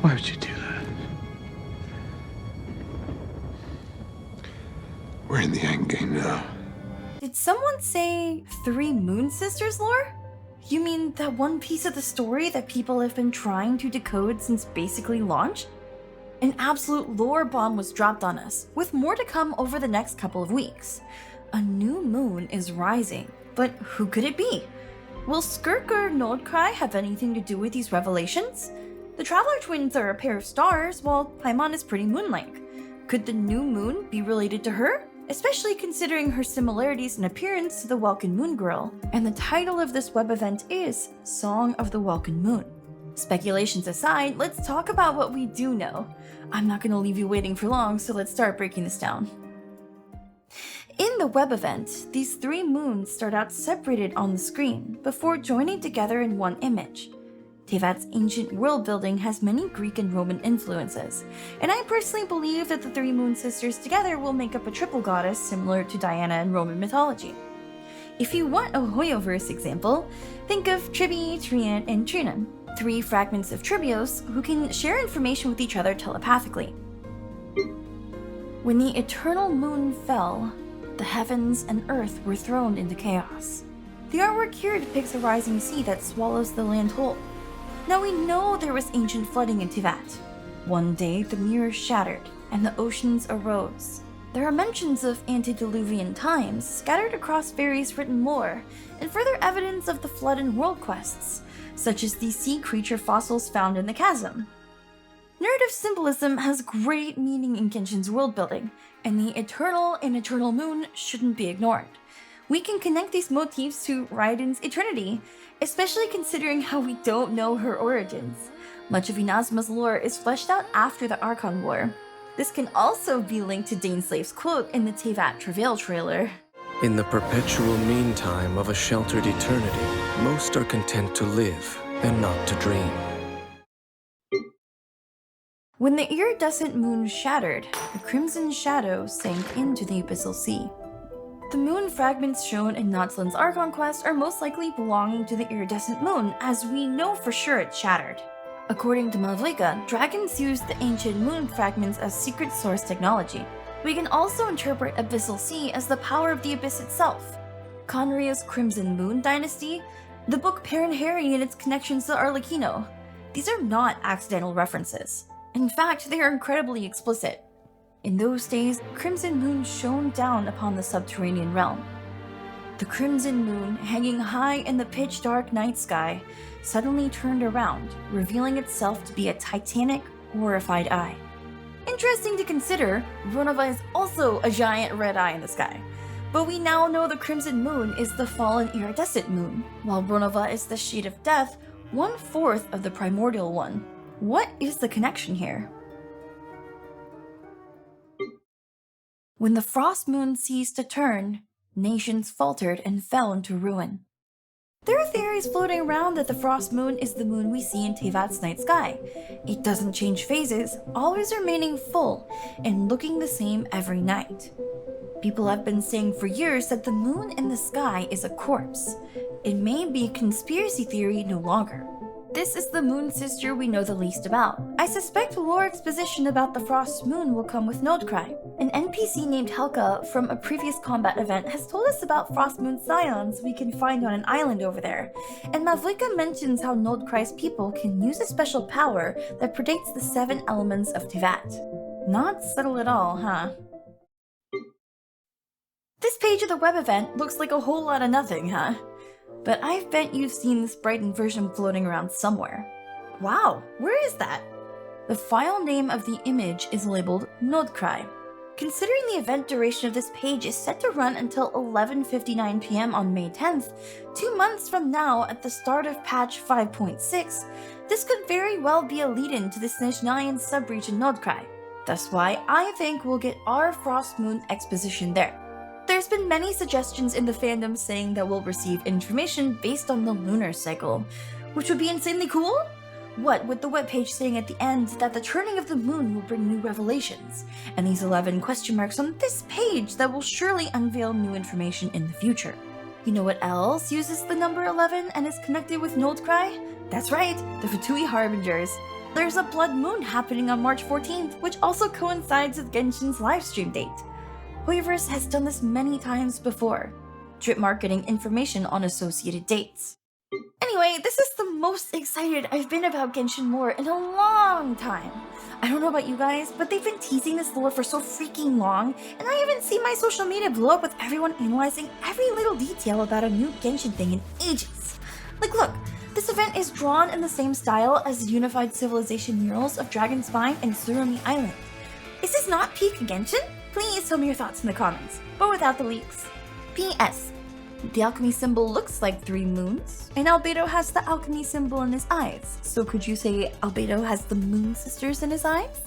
Why would you do that? We're in the endgame now. Did someone say 3 Moon Sisters lore? You mean that one piece of the story that people have been trying to decode since basically launch? An absolute lore bomb was dropped on us, with more to come over the next couple of weeks. A new moon is rising, but who could it be? Will Skirk or Nod-Krai have anything to do with these revelations? The Traveler Twins are a pair of stars, while Paimon is pretty moon-like. Could the new moon be related to her? Especially considering her similarities in appearance to the Welkin Moon Girl, and the title of this web event is Song of the Welkin Moon. Speculations aside, let's talk about what we do know. I'm not going to leave you waiting for long, so let's start breaking this down. In the web event, these 3 moons start out separated on the screen before joining together in one image. Teyvat's ancient world building has many Greek and Roman influences, and I personally believe that the 3 moon sisters together will make up a triple goddess similar to Diana in Roman mythology. If you want a Hoyoverse example, think of Tribi, Trian, and Trinan, 3 fragments of Tribios who can share information with each other telepathically. When the eternal moon fell, the heavens and earth were thrown into chaos. The artwork here depicts a rising sea that swallows the land whole. Now we know there was ancient flooding in Teyvat. One day the mirror shattered and the oceans arose. There are mentions of antediluvian times scattered across various written lore, and further evidence of the flood in world quests, such as the sea creature fossils found in the chasm. Narrative symbolism has great meaning in Genshin's world building, and the eternal and eternal moon shouldn't be ignored. We can connect these motifs to Raiden's eternity, especially considering how we don't know her origins. Much of Inazma's lore is fleshed out after the Archon War. This can also be linked to Daneslave's quote in the Teyvat Travail trailer. In the perpetual meantime of a sheltered eternity, most are content to live and not to dream. When the iridescent moon shattered, the crimson shadow sank into the abyssal sea. The moon fragments shown in Natsland's Archon quest are most likely belonging to the iridescent moon, as we know for sure it shattered. According to Mavlika, dragons use the ancient moon fragments as secret source technology. We can also interpret Abyssal Sea as the power of the abyss itself. Conria's Crimson Moon dynasty, the book Perrin Harry and its connections to Arlecchino. These are not accidental references. In fact, they are incredibly explicit. In those days, Crimson Moon shone down upon the subterranean realm. The Crimson Moon, hanging high in the pitch-dark night sky, suddenly turned around, revealing itself to be a titanic, horrified eye. Interesting to consider, Ronova is also a giant red eye in the sky. But we now know the Crimson Moon is the fallen iridescent moon, while Ronova is the shade of death, 1/4 of the primordial one. What is the connection here? When the frost moon ceased to turn, nations faltered and fell into ruin. There are theories floating around that the frost moon is the moon we see in Teyvat's night sky. It doesn't change phases, always remaining full and looking the same every night. People have been saying for years that the moon in the sky is a corpse. It may be a conspiracy theory no longer. This is the moon sister we know the least about. I suspect lore exposition about the frost moon will come with Nod-Krai. An NPC named Helka from a previous combat event has told us about frost moon scions we can find on an island over there, and Mavlika mentions how Nod-Krai's people can use a special power that predicts the 7 elements of Teyvat. Not subtle at all, huh? This page of the web event looks like a whole lot of nothing, huh? But I bet you've seen this Brighton version floating around somewhere. Wow, where is that? The file name of the image is labeled Nod-Krai. Considering the event duration of this page is set to run until 11:59 PM on May 10th, 2 months from now at the start of patch 5.6, this could very well be a lead-in to the Snezhnayan sub-region Nod-Krai. That's why I think we'll get our Frost Moon exposition there. There's been many suggestions in the fandom saying that we'll receive information based on the lunar cycle, which would be insanely cool? What with the webpage saying at the end that the turning of the moon will bring new revelations, and these 11 question marks on this page that will surely unveil new information in the future. You know what else uses the number 11 and is connected with Nod-Krai? That's right, the Fatui Harbingers. There's a blood moon happening on March 14th, which also coincides with Genshin's livestream date. Hoyoverse has done this many times before, drip marketing information on associated dates. Anyway, this is the most excited I've been about Genshin lore in a long time. I don't know about you guys, but they've been teasing this lore for so freaking long, and I haven't seen my social media blow up with everyone analyzing every little detail about a new Genshin thing in ages. Like look, this event is drawn in the same style as the Unified Civilization murals of Dragon Spine and Surumi Island. Is this not peak Genshin? Please tell me your thoughts in the comments, but without the leaks. P.S. The alchemy symbol looks like 3 moons, and Albedo has the alchemy symbol in his eyes. So could you say Albedo has the moon sisters in his eyes?